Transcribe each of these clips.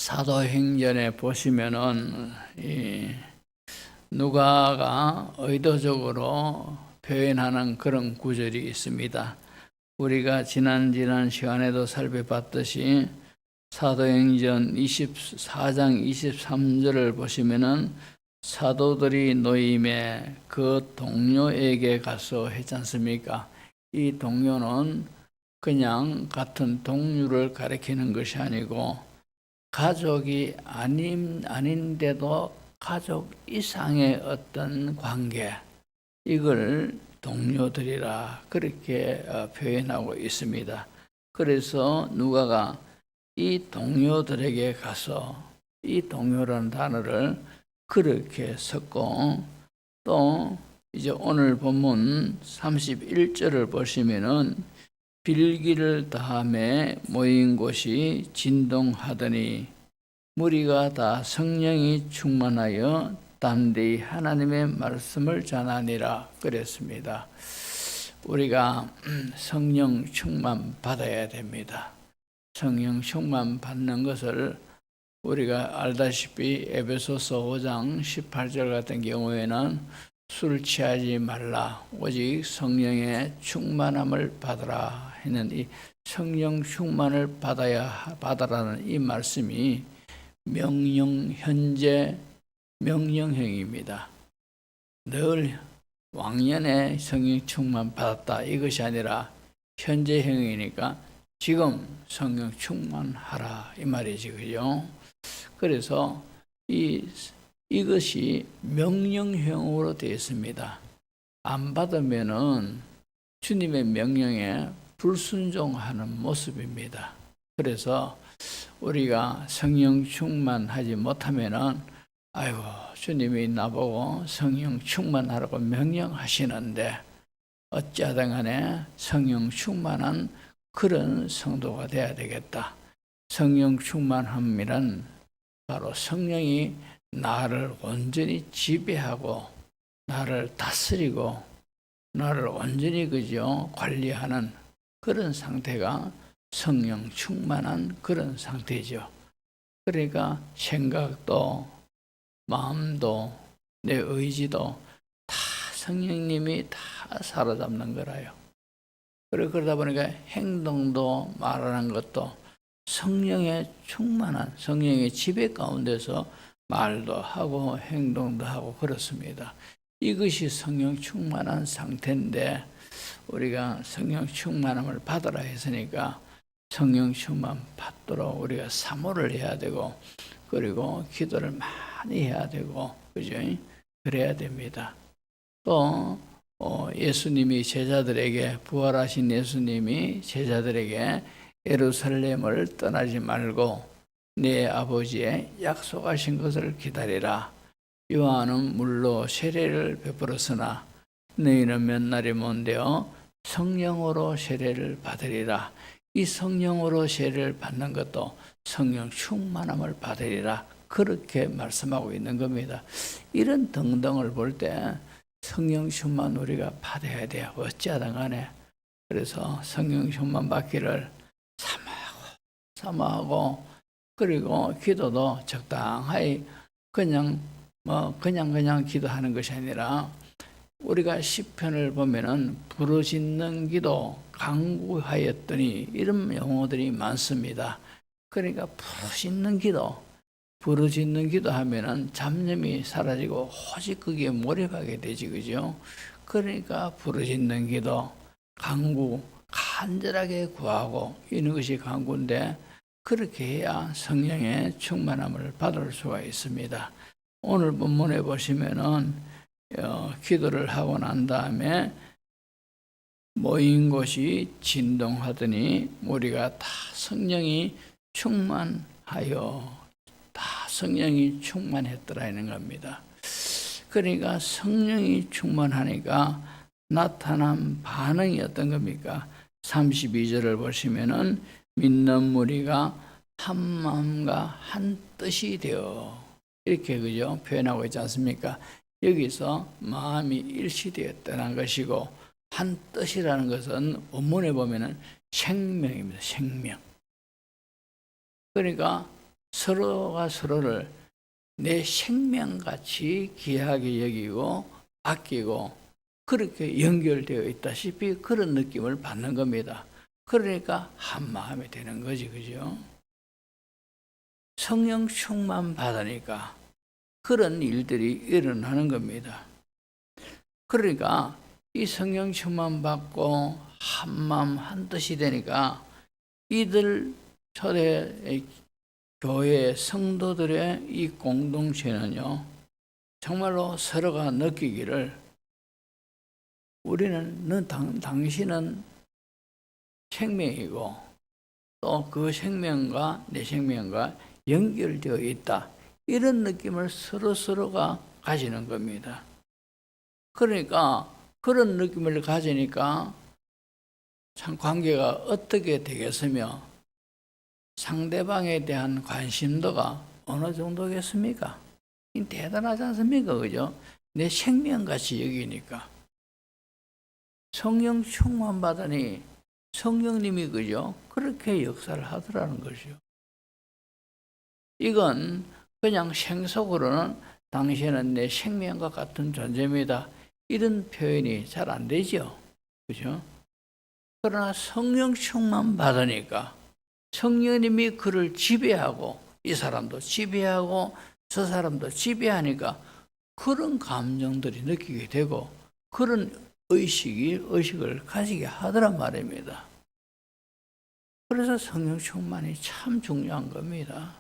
사도행전에 보시면은 이 누가가 의도적으로 표현하는 그런 구절이 있습니다. 우리가 지난 시간에도 살펴봤듯이 사도행전 24장 23절을 보시면은 사도들이 노임에 그 동료에게 가서 했지 않습니까? 이 동료는 그냥 같은 동료를 가리키는 것이 아니고 가족이 아닌데도 가족 이상의 어떤 관계, 이걸 동료들이라 그렇게 표현하고 있습니다. 그래서 누가가 이 동료들에게 가서 이 동료라는 단어를 그렇게 썼고, 또 이제 오늘 본문 31절을 보시면은 빌기를 다함에 모인 곳이 진동하더니 무리가 다 성령이 충만하여 담대히 하나님의 말씀을 전하니라 그랬습니다. 우리가 성령 충만 받아야 됩니다. 성령 충만 받는 것을 우리가 알다시피 에베소서 5장 18절 같은 경우에는 술 취하지 말라 오직 성령의 충만함을 받으라 하는 이 성령 충만을 받아라는 이 말씀이 현재 명령형입니다. 늘 왕년에 성령 충만 받았다 이것이 아니라 현재형이니까 지금 성령 충만하라 이 말이지, 그죠? 그래서 이것이 명령형으로 되어 있습니다. 안 받으면은 주님의 명령에 불순종하는 모습입니다. 그래서 우리가 성령 충만하지 못하면은 아이고 주님이 나보고 성령 충만하라고 명령하시는데 어찌하든 간에 성령 충만한 그런 성도가 되어야 되겠다. 성령 충만함이란 바로 성령이 나를 온전히 지배하고 나를 다스리고 나를 온전히 관리하는 그런 상태가 성령 충만한 그런 상태죠. 그러니까 생각도 마음도 내 의지도 다 성령님이 다 사로잡는 거라요. 그러다 보니까 행동도 말하는 것도 성령의 충만한 성령의 지배 가운데서 말도 하고 행동도 하고 그렇습니다. 이것이 성령 충만한 상태인데 우리가 성령 충만함을 받으라 했으니까 성령 충만 받도록 우리가 사모를 해야 되고 그리고 기도를 많이 해야 되고 그죠? 그래야 됩니다. 또 예수님이 제자들에게 부활하신 예수님이 제자들에게 예루살렘을 떠나지 말고 네 아버지의 약속하신 것을 기다리라. 요한은 물로 세례를 베풀었으나 너희는 몇 날이 먼데요 성령으로 세례를 받으리라. 이 성령으로 세례를 받는 것도 성령 충만함을 받으리라. 그렇게 말씀하고 있는 겁니다. 이런 등등을 볼 때 성령 충만 우리가 받아야 돼요. 어찌하든 간에. 그래서 성령 충만 받기를 사모하고 그리고 기도도 적당히 그냥 기도하는 것이 아니라 우리가 시편을 보면은 부르짖는 기도 간구하였더니 이런 용어들이 많습니다. 그러니까 부르짖는 기도 하면은 잡념이 사라지고 오직 거기에 몰입하게 되지, 그죠? 그러니까 부르짖는 기도, 간구, 간절하게 구하고 이런 것이 간구인데 그렇게 해야 성령의 충만함을 받을 수가 있습니다. 오늘 본문에 보시면은 기도를 하고 난 다음에 모인 곳이 진동하더니 우리가 다 성령이 충만하여 다 성령이 충만했더라 하는 겁니다. 그러니까 성령이 충만하니까 나타난 반응이 어떤 겁니까? 32절을 보시면은 믿는 무리가 한 마음과 한 뜻이 되어 이렇게 그죠? 표현하고 있지 않습니까? 여기서 마음이 일치되었다는 것이고 한 뜻이라는 것은 원문에 보면은 생명입니다. 생명. 그러니까 서로가 서로를 내 생명같이 귀하게 여기고 아끼고 그렇게 연결되어 있다시피 그런 느낌을 받는 겁니다. 그러니까 한 마음이 되는 거지, 그죠? 성령 충만 받으니까 그런 일들이 일어나는 겁니다. 그러니까 이 성령 충만 받고 한 마음 한 뜻이 되니까 이들 초대 교회 성도들의 이 공동체는요, 정말로 서로가 느끼기를 당신은 생명이고 또 그 생명과 내 생명과 연결되어 있다. 이런 느낌을 서로가 가지는 겁니다. 그러니까 그런 느낌을 가지니까 참 관계가 어떻게 되겠으며 상대방에 대한 관심도가 어느 정도겠습니까? 대단하지 않습니까? 그죠? 내 생명같이 여기니까. 성령 충만 받으니 성령님이 그죠? 그렇게 역사를 하더라는 것이요. 이건 그냥 생속으로는 당신은 내 생명과 같은 존재입니다. 이런 표현이 잘 안 되죠. 그죠? 그러나 성령 충만 받으니까 성령님이 그를 지배하고 이 사람도 지배하고 저 사람도 지배하니까 그런 감정들이 느끼게 되고 그런 의식을 가지게 하더란 말입니다. 그래서 성령 충만이 참 중요한 겁니다.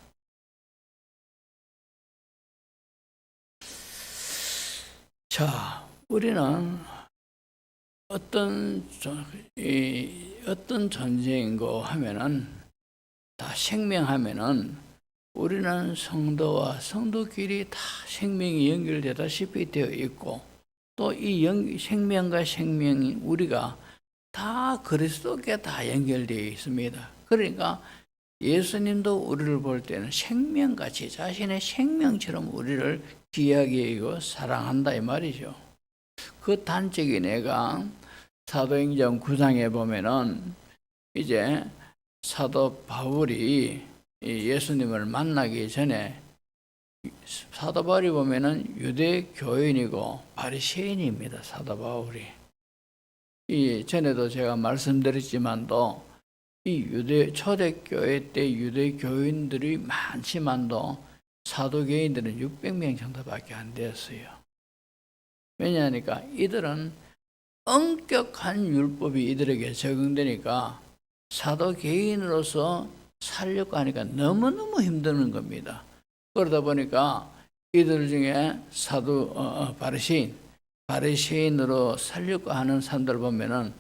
자, 우리는 어떤 존재인고 하면은 다 생명하면은 우리는 성도와 성도끼리 다 생명이 연결되다시피 되어 있고 또 이 생명과 생명이 우리가 다 그리스도께 다 연결되어 있습니다. 그러니까 예수님도 우리를 볼 때는 생명같이 자신의 생명처럼 우리를 귀하게 여기고 사랑한다 이 말이죠. 그 단적인 애가 사도행전 9장에 보면은 이제 사도 바울이 예수님을 만나기 전에 사도 바울이 보면은 유대 교인이고 바리새인입니다. 사도 바울이. 이 전에도 제가 말씀드렸지만도 이 초대교회 때 유대 교인들이 많지만도 사도교인들은 600명 정도밖에 안 되었어요. 왜냐하니까 이들은 엄격한 율법이 이들에게 적용되니까 사도개인으로서 살려고 하니까 너무너무 힘드는 겁니다. 그러다 보니까 이들 중에 바리새인으로 살려고 하는 사람들 보면은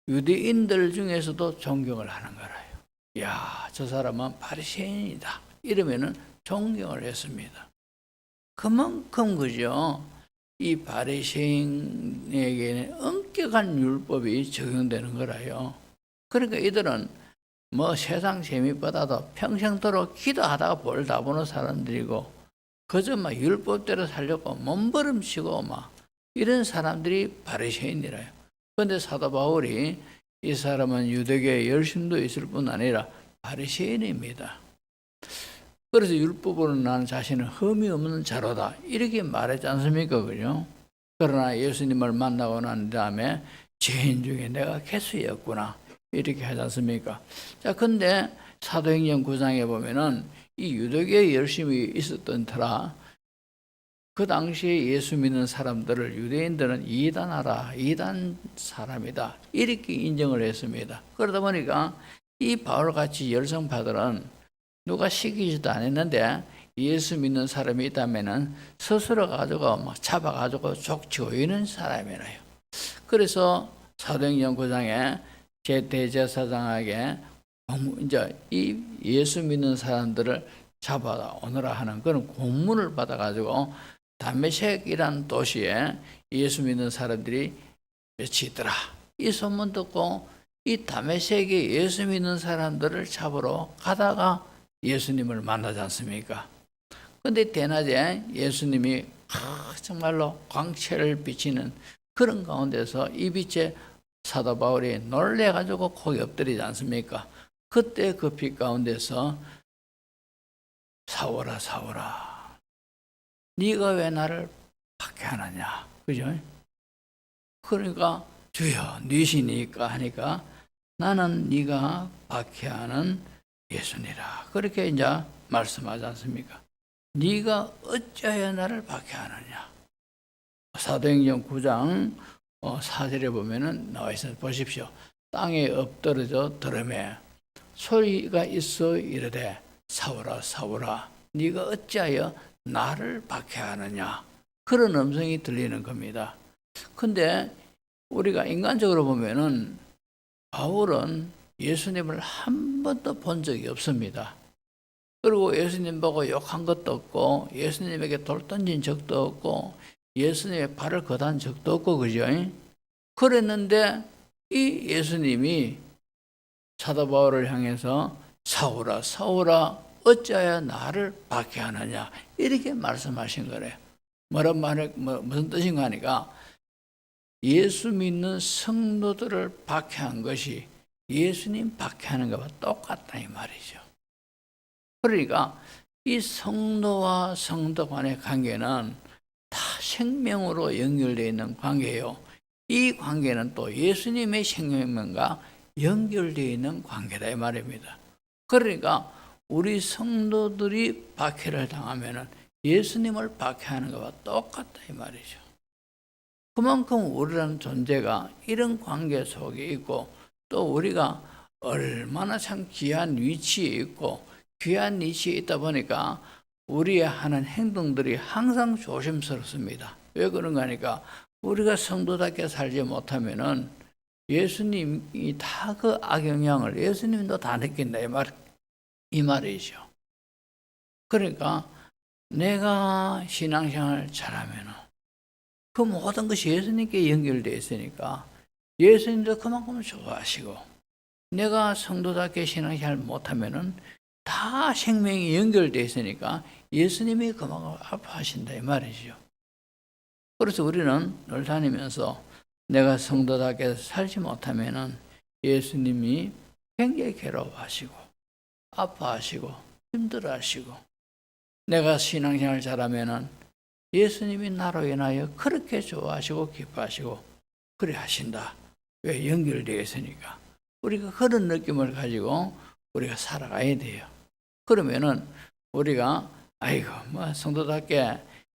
유대인들 중에서도 존경을 하는 거라요. 야, 저 사람은 바리새인이다. 이러면은 존경을 했습니다. 그만큼 그죠? 이 바리새인에게는 엄격한 율법이 적용되는 거라요. 그러니까 이들은 뭐 세상 재미보다도 평생도록 기도하다가 볼 다 보는 사람들이고 그저 막 율법대로 살려고 몸부림치고 막 이런 사람들이 바리새인이라요. 그런데 사도 바울이 이 사람은 유대교에 열심도 있을 뿐 아니라 바리새인입니다. 그래서 율법으로 나는 자신은 흠이 없는 자로다 이렇게 말했지 않습니까? 그죠? 그러나 예수님을 만나고 난 다음에 죄인 중에 내가 개수였구나 이렇게 하지 않습니까? 자, 근데 사도행전 9장에 보면은 이 유대교에 열심히 있었던 터라 그 당시에 예수 믿는 사람들을 유대인들은 이단 사람이다 이렇게 인정을 했습니다. 그러다 보니까 이 바울같이 열성파들은 누가 시키지도 않았는데 예수 믿는 사람이 있다면은 스스로 가지고 막 잡아가지고 족치고 이런 사람이라요. 그래서 사도행전 9장에 대제사장에게 이제 이 예수 믿는 사람들을 잡아다 오너라 하는 그런 공문을 받아가지고 다메섹이라는 도시에 예수 믿는 사람들이 며칠 있더라. 이 소문 듣고 이 다메섹에 예수 믿는 사람들을 잡으러 가다가 예수님을 만나지 않습니까? 그런데 대낮에 예수님이 정말로 광채를 비치는 그런 가운데서 이 빛에 사도 바울이 놀래가지고 거기 엎드리지 않습니까? 그때 그 빛 가운데서 사오라 사오라 네가 왜 나를 박해하느냐. 그죠? 그러니까 주여 네시니까 하니까 나는 네가 박해하는 예수니라. 그렇게 이제 말씀하지 않습니까? 네가 어찌하여 나를 박해하느냐. 사도행전 9장 4절에 보면은 나와 있어서 보십시오. 땅에 엎드러져 들으매 소리가 있어 이르되 사오라 사오라 네가 어찌하여 나를 박해하느냐. 그런 음성이 들리는 겁니다. 근데 우리가 인간적으로 보면은 바울은 예수님을 한 번도 본 적이 없습니다. 그리고 예수님 보고 욕한 것도 없고 예수님에게 돌 던진 적도 없고 예수님의 발을 거단 적도 없고 그죠? 그랬는데 이 예수님이 사도 바울을 향해서 사오라 사오라 어찌하여 나를 박해하느냐 이렇게 말씀하신 거래요. 무슨 뜻인가 하니까 예수 믿는 성도들을 박해한 것이 예수님 박해하는 것과 똑같다 이 말이죠. 그러니까 이 성도와 성도 간의 관계는 다 생명으로 연결되어 있는 관계예요. 이 관계는 또 예수님의 생명과 연결되어 있는 관계다 이 말입니다. 그러니까 우리 성도들이 박해를 당하면 예수님을 박해하는 것과 똑같다 이 말이죠. 그만큼 우리라는 존재가 이런 관계 속에 있고 또 우리가 얼마나 참 귀한 위치에 있고 귀한 위치에 있다 보니까 우리의 하는 행동들이 항상 조심스럽습니다. 왜 그런가 하니까 우리가 성도답게 살지 못하면은 예수님이 다 그 악영향을 예수님도 다 느낀다 이 말이죠. 그러니까 내가 신앙생활 잘하면은 그 모든 것이 예수님께 연결되어 있으니까 예수님도 그만큼 좋아하시고 내가 성도답게 신앙생활 못하면은 다 생명이 연결되어 있으니까 예수님이 그만큼 아파하신다 이 말이죠. 그래서 우리는 늘 다니면서 내가 성도답게 살지 못하면은 예수님이 굉장히 괴로워하시고 아파하시고 힘들어하시고 내가 신앙생활 잘하면은 예수님이 나로 인하여 그렇게 좋아하시고 기뻐하시고 그래 하신다. 왜? 연결되어 있으니까. 우리가 그런 느낌을 가지고 우리가 살아가야 돼요. 그러면은 우리가 아이고 뭐 성도답게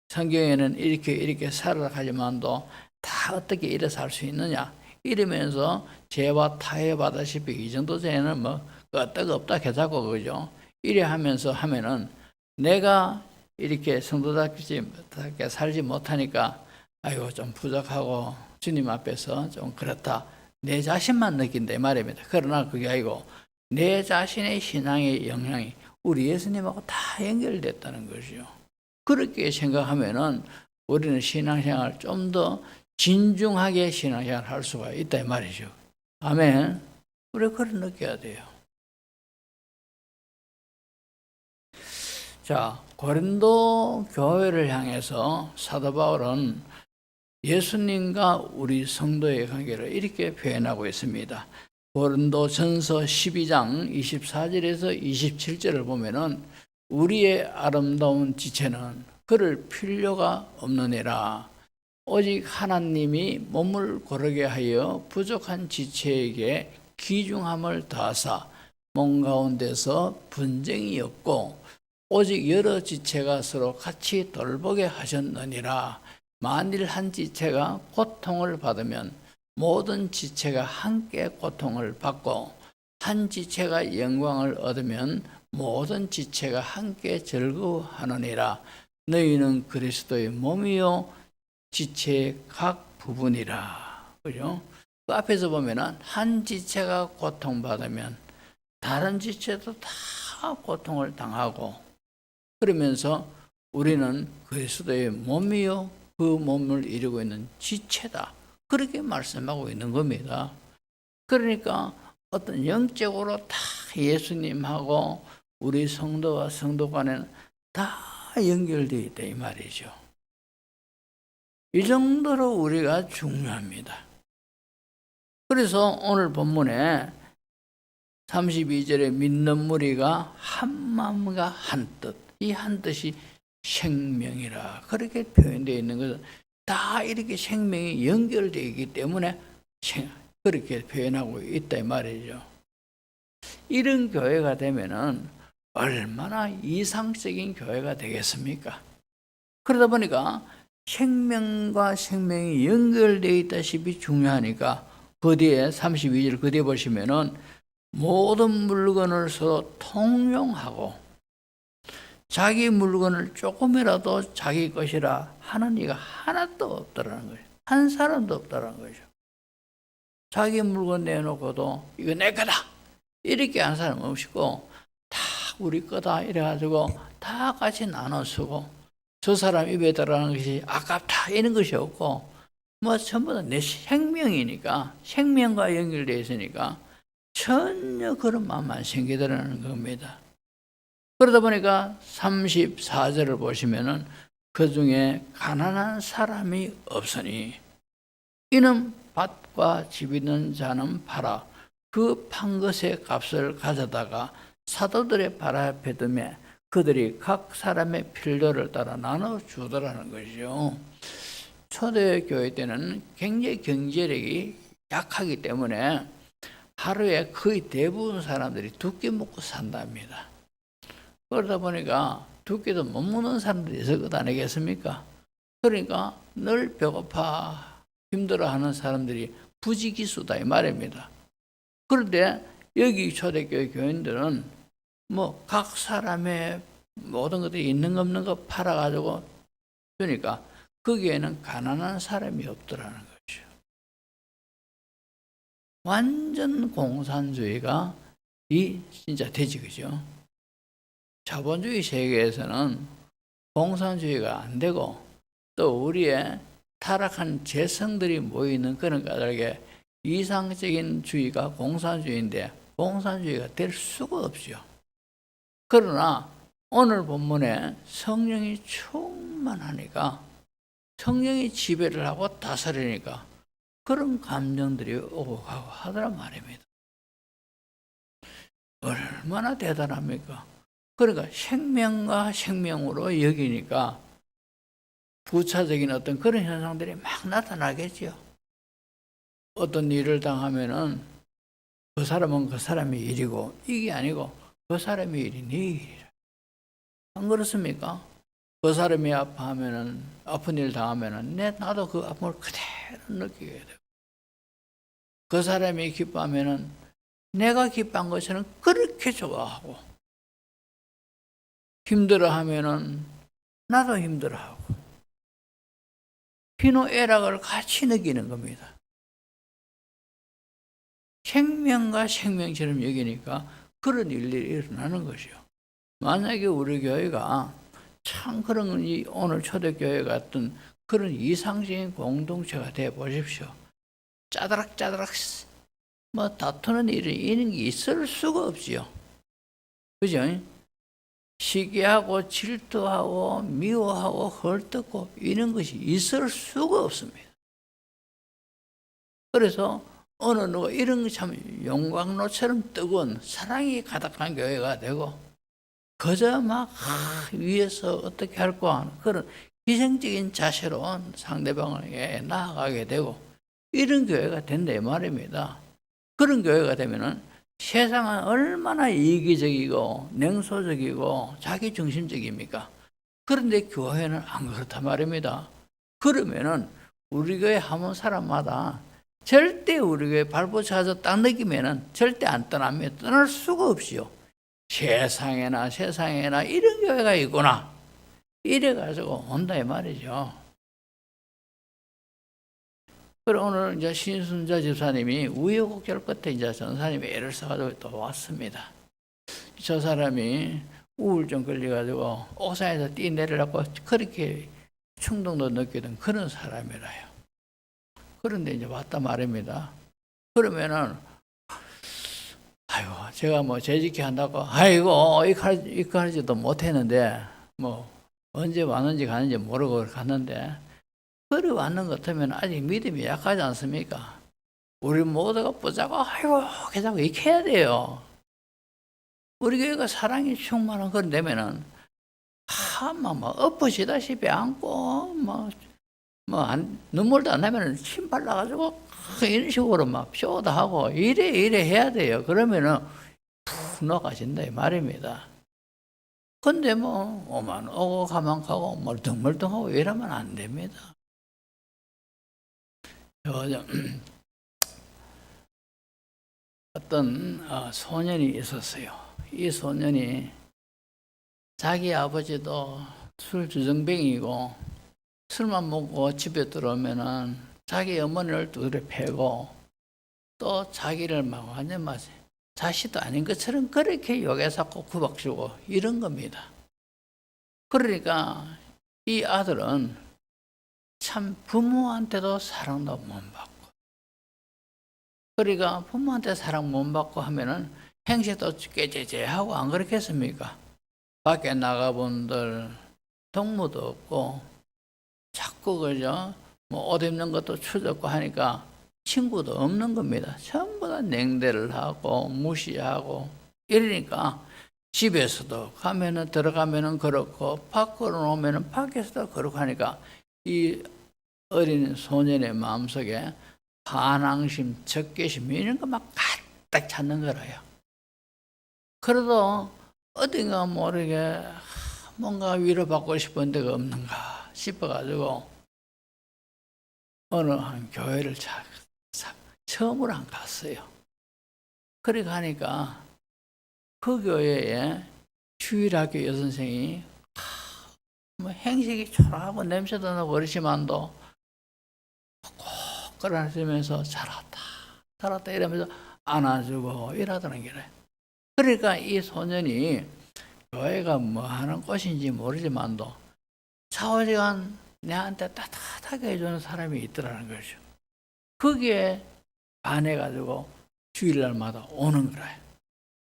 성경에는 이렇게 살아가지만도 다 어떻게 이래 살 수 있느냐 이러면서 죄와 타협 하다시피 이 정도 죄는 뭐 끄떡없다 해자고 그죠? 이래 하면서 하면은 내가 이렇게 성도답게 살지 못하니까 아이고 좀 부족하고 주님 앞에서 좀 그렇다 내 자신만 느낀다 이 말입니다. 그러나 그게 아니고 내 자신의 신앙의 영향이 우리 예수님하고 다 연결됐다는 것이죠. 그렇게 생각하면은 우리는 신앙생활 좀 더 진중하게 신앙생활 할 수가 있다 이 말이죠. 아멘. 우리 그런 느껴야 돼요. 자, 고린도 교회를 향해서 사도 바울은 예수님과 우리 성도의 관계를 이렇게 표현하고 있습니다. 고린도전서 12장 24절에서 27절을 보면은 우리의 아름다운 지체는 그럴 필요가 없느니라. 오직 하나님이 몸을 고르게 하여 부족한 지체에게 귀중함을 더하사 몸 가운데서 분쟁이 없고 오직 여러 지체가 서로 같이 돌보게 하셨느니라. 만일 한 지체가 고통을 받으면 모든 지체가 함께 고통을 받고 한 지체가 영광을 얻으면 모든 지체가 함께 즐거워하느니라. 너희는 그리스도의 몸이요 지체의 각 부분이라. 그죠? 그 앞에서 보면은 한 지체가 고통받으면 다른 지체도 다 고통을 당하고 그러면서 우리는 그리스도의 몸이요 그 몸을 이루고 있는 지체다. 그렇게 말씀하고 있는 겁니다. 그러니까 어떤 영적으로 다 예수님하고 우리 성도와 성도 간에는 다 연결되어 있다 이 말이죠. 이 정도로 우리가 중요합니다. 그래서 오늘 본문에 32절에 믿는 무리가 한 마음과 한 뜻 이 한 뜻이 생명이라 그렇게 표현되어 있는 것은 다 이렇게 생명이 연결되어 있기 때문에 그렇게 표현하고 있다 이 말이죠. 이런 교회가 되면은 얼마나 이상적인 교회가 되겠습니까? 그러다 보니까 생명과 생명이 연결되어 있다시피 중요하니까 그 뒤에 32절 그 뒤에 보시면은 모든 물건을 서로 통용하고 자기 물건을 조금이라도 자기 것이라 하는 이가 하나도 없더라는 거예요. 한 사람도 없더라는 거죠. 자기 물건 내놓고도 이거 내 거다 이렇게 한 사람 없이고 다 우리 거다 이래가지고 다 같이 나눠 쓰고 저 사람 입에 들어가는 것이 아깝다 이런 것이 없고 뭐 전부 다 내 생명이니까 생명과 연결되어 있으니까 전혀 그런 마음만 생기더라는 겁니다. 그러다 보니까 34절을 보시면은 그 중에 가난한 사람이 없으니 이는 밭과 집 있는 자는 팔아 그 판 것의 값을 가져다가 사도들의 발 앞에 두며 그들이 각 사람의 필요를 따라 나눠 주더라는 것이죠. 초대교회 때는 굉장히 경제력이 약하기 때문에 하루에 거의 대부분 사람들이 두 끼 먹고 산답니다. 그러다 보니까 두 끼도 못 먹는 사람들이 있을 것 아니겠습니까? 그러니까 늘 배고파 힘들어하는 사람들이 부지기수다 이 말입니다. 그런데 여기 초대교회 교인들은 뭐 각 사람의 모든 것들이 있는 거 없는 거 팔아가지고 주니까 거기에는 가난한 사람이 없더라는 거죠. 완전 공산주의가 진짜 되지 그죠? 자본주의 세계에서는 공산주의가 안 되고 또 우리의 타락한 재성들이 모이는 그런 까닭에 이상적인 주의가 공산주의인데 공산주의가 될 수가 없죠. 그러나 오늘 본문에 성령이 충만하니까 성령이 지배를 하고 다스리니까 그런 감정들이 오고 가고 하더란 말입니다. 얼마나 대단합니까? 그러니까 생명과 생명으로 여기니까 부차적인 어떤 그런 현상들이 막 나타나겠죠. 어떤 일을 당하면은 그 사람은 그 사람의 일이고 이게 아니고 그 사람의 일이 네 일이라. 안 그렇습니까? 그 사람이 아파하면은 아픈 일 당하면은 나도 그 아픔을 그대로 느끼게 되고 그 사람이 기뻐하면은 내가 기뻐한 것처럼 그렇게 좋아하고 힘들어하면은 나도 힘들어하고 희노애락을 같이 느끼는 겁니다. 생명과 생명처럼 여기니까 그런 일들이 일어나는 것이요. 만약에 우리 교회가 참 그런 오늘 초대교회 같은 그런 이상적인 공동체가 되어 보십시오. 짜다락짜다락 뭐 다투는 일이 이런 게 있을 수가 없지요. 그죠? 시기하고 질투하고 미워하고 헐뜯고 이런 것이 있을 수가 없습니다. 그래서 어느 누가 이런 참 용광로처럼 뜨거운 사랑이 가득한 교회가 되고 그저 막 위에서 어떻게 할까 하는 그런 희생적인 자세로 상대방에게 나아가게 되고 이런 교회가 된다 이 말입니다. 그런 교회가 되면은 세상은 얼마나 이기적이고 냉소적이고 자기중심적입니까? 그런데 교회는 안 그렇단 말입니다. 그러면은 우리 교회 하면 사람마다 절대 우리 교회 발붙여서 딱 느끼면은 절대 안 떠납니다. 떠날 수가 없지요. 세상에나 이런 교회가 있구나. 이래가지고 온다 이 말이죠. 그리고 오늘 이제 신순자 집사님이 우여곡절 끝에 이제 전사님이 애를 써가지고 또 왔습니다. 저 사람이 우울증 걸려가지고 옥상에서 뛰내리라고 그렇게 충동도 느끼던 그런 사람이라요. 그런데 이제 왔다 말입니다. 그러면은, 아이고, 제가 뭐 재직해 한다고, 아이고, 이까지도 못했는데, 뭐, 언제 왔는지 가는지 모르고 갔는데, 그래 왔는 것 같으면 아직 믿음이 약하지 않습니까? 우리 모두가 보자고, 아이고, 계속 익혀야 돼요. 우리 교회가 사랑이 충만한 그런 데면은, 막 엎어지다시피 앉고 눈물도 안 나면 침 발라가지고 이런 식으로 막 쇼도 하고 이래 해야 돼요. 그러면은 푹 녹아진다 이 말입니다. 근데 오만 오고 가만 가고 멀뚱멀뚱하고 이러면 안 됩니다. 어떤 소년이 있었어요. 이 소년이 자기 아버지도 술 주정뱅이고 술만 먹고 집에 들어오면은 자기 어머니를 두드려 패고 또 자기를 막 완전 자식도 아닌 것처럼 그렇게 욕해서 구박주고 이런 겁니다. 그러니까 이 아들은 참 부모한테도 사랑도 못 받고, 그러니까 부모한테 사랑 못 받고 하면은 행세도 깨재재하고 안 그렇겠습니까? 밖에 나가본들 동무도 없고 자꾸 그저 옷 입는 것도 추잡고 하니까 친구도 없는 겁니다. 전부 다 냉대를 하고 무시하고 이러니까 집에서도 들어가면은 그렇고 밖으로 나오면은 밖에서도 그렇고 하니까 이 어린 소년의 마음속에 반항심, 적개심 이런 거 막 가득 찾는 거라요. 그래도 어딘가 모르게 뭔가 위로받고 싶은 데가 없는가 싶어가지고 어느 한 교회를 처음으로 안 갔어요. 그래 가니까 그 교회에 주일학교 여선생이 행색이 초라하고 냄새도 나고 그렇지만도 꼭 끌어안으면서 잘왔다 이러면서 안아주고 이러더는 게래. 그러니까 이 소년이 교회가 뭐 하는 곳인지 모르지만도 좌우지간 내한테 따뜻하게 해주는 사람이 있더라는 거죠. 거기에 반해가지고 주일날마다 오는 거라요.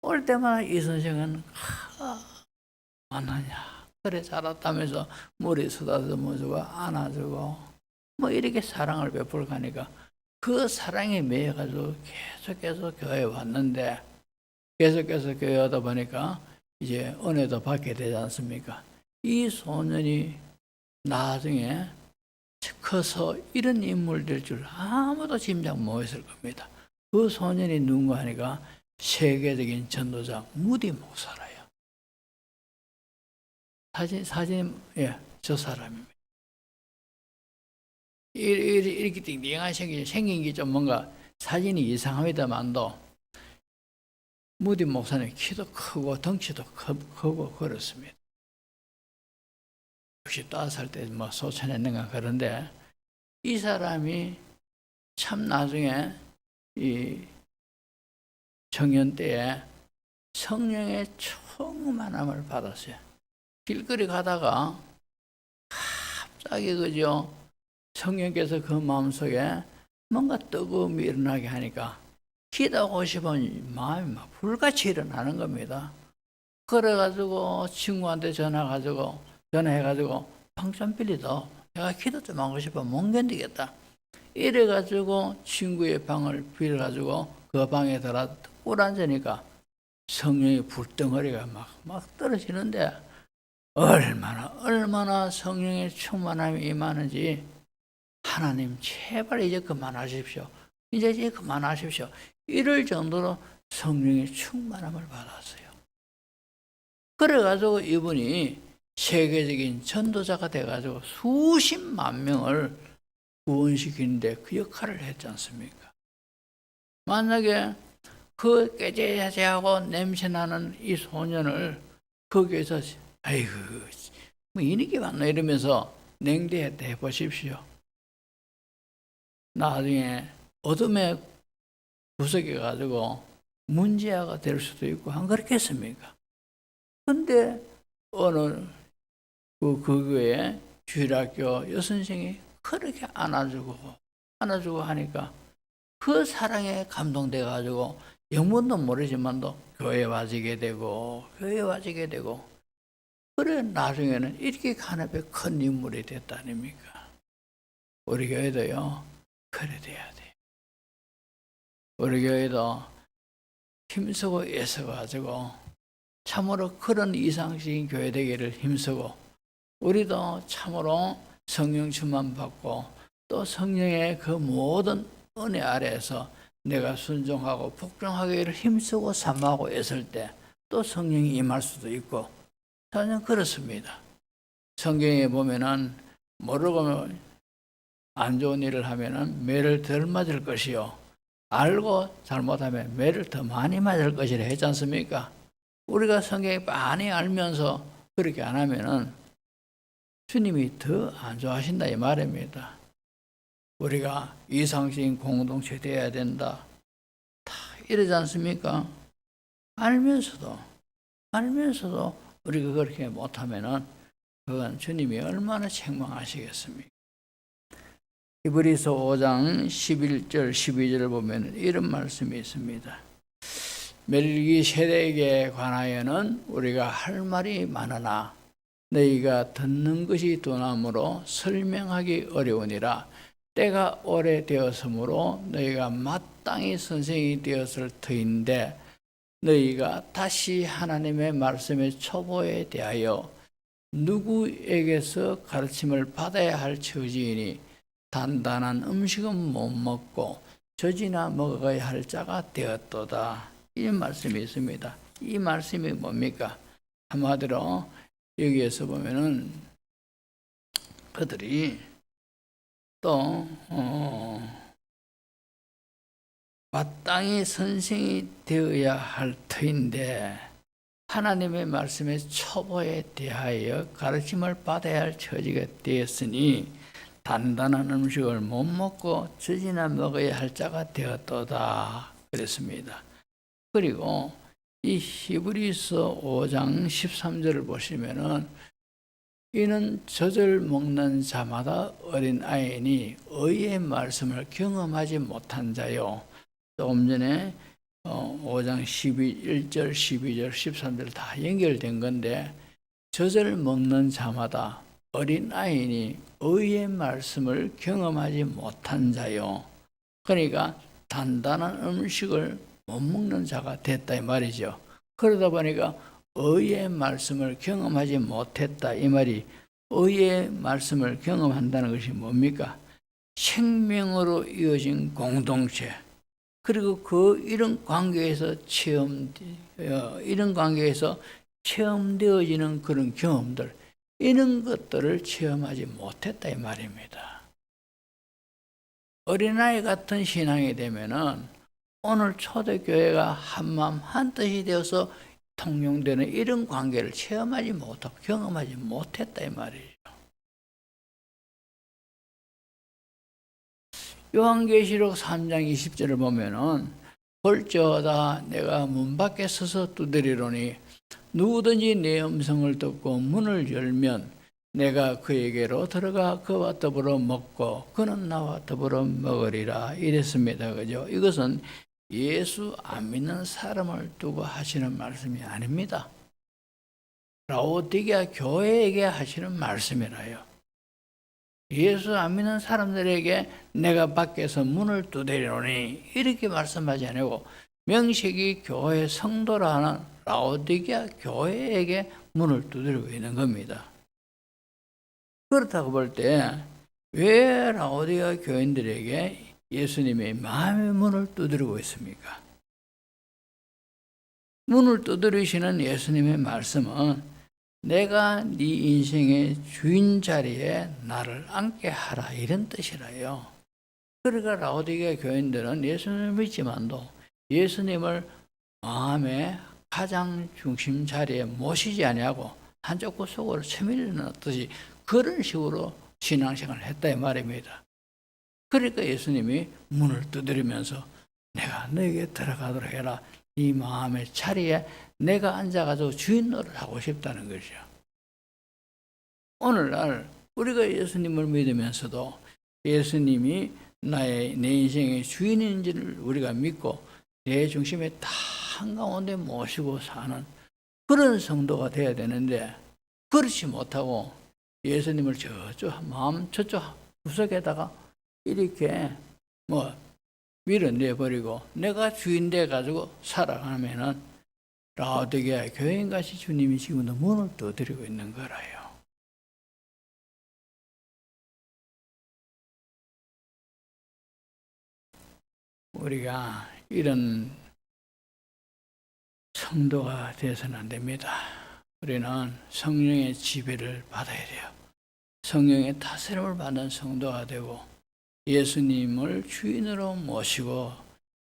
올 때마다 이 선생은 만나냐 그래 잘왔다면서 머리 쓰다듬어주고 안아주고 이렇게 사랑을 베풀어 가니까 그 사랑에 매여가지고 계속해서 교회에 왔는데 계속해서 교회에 오다 보니까 이제 은혜도 받게 되지 않습니까? 이 소년이 나중에 커서 이런 인물 될 줄 아무도 짐작 못했을 겁니다. 그 소년이 누군가 하니까 세계적인 전도자 무디 목사라요. 저 사람입니다. 이렇게 띵띵한 생긴 게 좀 뭔가 사진이 이상합니다만도 무디 목사님 키도 크고 덩치도 크고 그렇습니다. 65살 때 소천했는가 그런데 이 사람이 참 나중에 이 청년 때에 성령의 충만함을 받았어요. 길거리 가다가 갑자기 그죠 성령께서 그 마음속에 뭔가 뜨거움이 일어나게 하니까 기도하고 싶은 마음이 막 불같이 일어나는 겁니다. 그래가지고 친구한테 전화해가지고 방 좀 빌리도 내가 기도 좀 하고 싶어 못 견디겠다. 이래가지고 친구의 방을 빌려가지고 그 방에 들어가 꿀 앉으니까 성령의 불덩어리가 막 떨어지는데 얼마나 성령의 충만함이 임하는지 하나님 제발 이제 그만하십시오. 이제 그만하십시오. 이럴 정도로 성령의 충만함을 받았어요. 그래가지고 이분이 세계적인 전도자가 돼가지고 수십만 명을 구원시키는데 그 역할을 했지 않습니까? 만약에 그 깨재재하고 냄새나는 이 소년을 거기에서 아이고 이렇게 왔나 이러면서 냉대했다 해보십시오. 나중에 어둠에 구석에 가지고 문제아가 될 수도 있고 안 그렇겠습니까? 근데 어느 그 교회 주일학교 여선생이 그렇게 안아주고 하니까 그 사랑에 감동돼 가지고 영문도 모르지만도 교회에 와지게 되고 그래 나중에는 이렇게 하나님의 큰 인물이 됐다 아닙니까? 우리 교회도요 그래 돼야 돼. 우리 교회도 힘쓰고 애써가지고 참으로 그런 이상적인 교회 되기를 힘쓰고 우리도 참으로 성령 충만 받고 또 성령의 그 모든 은혜 아래에서 내가 순종하고 복종하기를 힘쓰고 삼하고 애쓸 때 또 성령이 임할 수도 있고, 저는 그렇습니다. 성경에 보면은 모르고 안 좋은 일을 하면은 매를 덜 맞을 것이요, 알고 잘못하면 매를 더 많이 맞을 것이라 했지 않습니까? 우리가 성경에 많이 알면서 그렇게 안 하면은 주님이 더 안 좋아하신다 이 말입니다. 우리가 이상적인 공동체 되어야 된다, 다 이러지 않습니까? 알면서도 우리가 그렇게 못하면은 그건 주님이 얼마나 책망하시겠습니까? 히브리서 5장 11절 12절을 보면 이런 말씀이 있습니다. 멜기 세대에게 관하여는 우리가 할 말이 많으나 너희가 듣는 것이 둔함으로 설명하기 어려우니라. 때가 오래되었으므로 너희가 마땅히 선생이 되었을 터인데 너희가 다시 하나님의 말씀의 초보에 대하여 누구에게서 가르침을 받아야 할 처지이니 단단한 음식은 못 먹고 젖이나 먹어야 할 자가 되었도다. 이 말씀이 있습니다. 이 말씀이 뭡니까? 한마디로 여기에서 보면은 그들이 또 마땅히 선생이 되어야 할 터인데 하나님의 말씀의 초보에 대하여 가르침을 받아야 할 처지가 되었으니 단단한 음식을 못 먹고 젖이나 먹어야 할 자가 되었도다 그랬습니다. 그리고 이 히브리서 5장 13절을 보시면은 이는 젖을 먹는 자마다 어린 아이니 의의 말씀을 경험하지 못한 자요. 조금 전에 5장 1절, 12절, 13절 다 연결된 건데 젖을 먹는 자마다 어린 아이니 의의 말씀을 경험하지 못한 자요. 그러니까 단단한 음식을 못 먹는 자가 됐다 이 말이죠. 그러다 보니까 의의 말씀을 경험하지 못했다 이 말이, 의의 말씀을 경험한다는 것이 뭡니까? 생명으로 이어진 공동체, 그리고 이런 관계에서 체험되어지는 그런 경험들, 이런 것들을 체험하지 못했다 이 말입니다. 어린아이 같은 신앙이 되면은 오늘 초대교회가 한마음 한뜻이 되어서 통용되는 이런 관계를 체험하지 못하고 경험하지 못했다 이 말이죠. 요한계시록 3장 20절을 보면은 볼지어다 내가 문 밖에 서서 두드리노니 누구든지 내 음성을 듣고 문을 열면 내가 그에게로 들어가 그와 더불어 먹고 그는 나와 더불어 먹으리라 이랬습니다. 그죠? 이것은 예수 안 믿는 사람을 두고 하시는 말씀이 아닙니다. 라오디게아 교회에게 하시는 말씀이라요. 예수 안 믿는 사람들에게 내가 밖에서 문을 두드리노니 이렇게 말씀하지 않고 명식이 교회 성도라는 라오디게아 교회에게 문을 두드리고 있는 겁니다. 그렇다고 볼 때 왜 라오디게아 교인들에게 예수님의 마음의 문을 두드리고 있습니까? 문을 두드리시는 예수님의 말씀은 내가 네 인생의 주인 자리에 나를 앉게 하라 이런 뜻이라요. 그러니까 라오디게아 교인들은 예수님을 믿지만도 예수님을 마음의 가장 중심 자리에 모시지 아니하고 한쪽 구석으로 쳐밀려 넣듯이 그런 식으로 신앙생활을 했다 이 말입니다. 그러니까 예수님이 문을 두드리면서 내가 너에게 들어가도록 해라. 이 마음의 자리에 내가 앉아가지고 주인 노릇을 하고 싶다는 것이죠. 오늘날 우리가 예수님을 믿으면서도 예수님이 내 인생의 주인인지를 우리가 믿고 내 중심에 다 한가운데 모시고 사는 그런 성도가 돼야 되는데 그렇지 못하고 예수님을 저쪽 구석에다가 이렇게 밀어내버리고 내가 주인 돼가지고 살아가면은 라오디게아 교인같이 주님이 지금도 문을 두드리고 있는 거라요. 우리가 이런 성도가 되어서는 안 됩니다. 우리는 성령의 지배를 받아야 돼요. 성령의 다스림을 받는 성도가 되고 예수님을 주인으로 모시고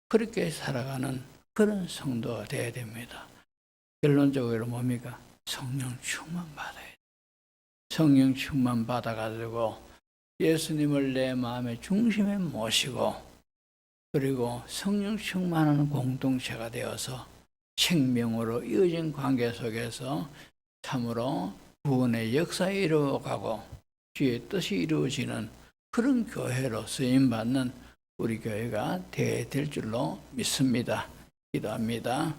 그렇게 살아가는 그런 성도가 되어야 됩니다. 결론적으로 뭡니까? 성령 충만 받아야 돼요. 성령 충만 받아가지고 예수님을 내 마음의 중심에 모시고 그리고 성령 충만하는 공동체가 되어서 생명으로 이어진 관계 속에서 참으로 구원의 역사에 이루어가고 주의 뜻이 이루어지는 그런 교회로 쓰임받는 우리 교회가 되어야 될 줄로 믿습니다. 기도합니다.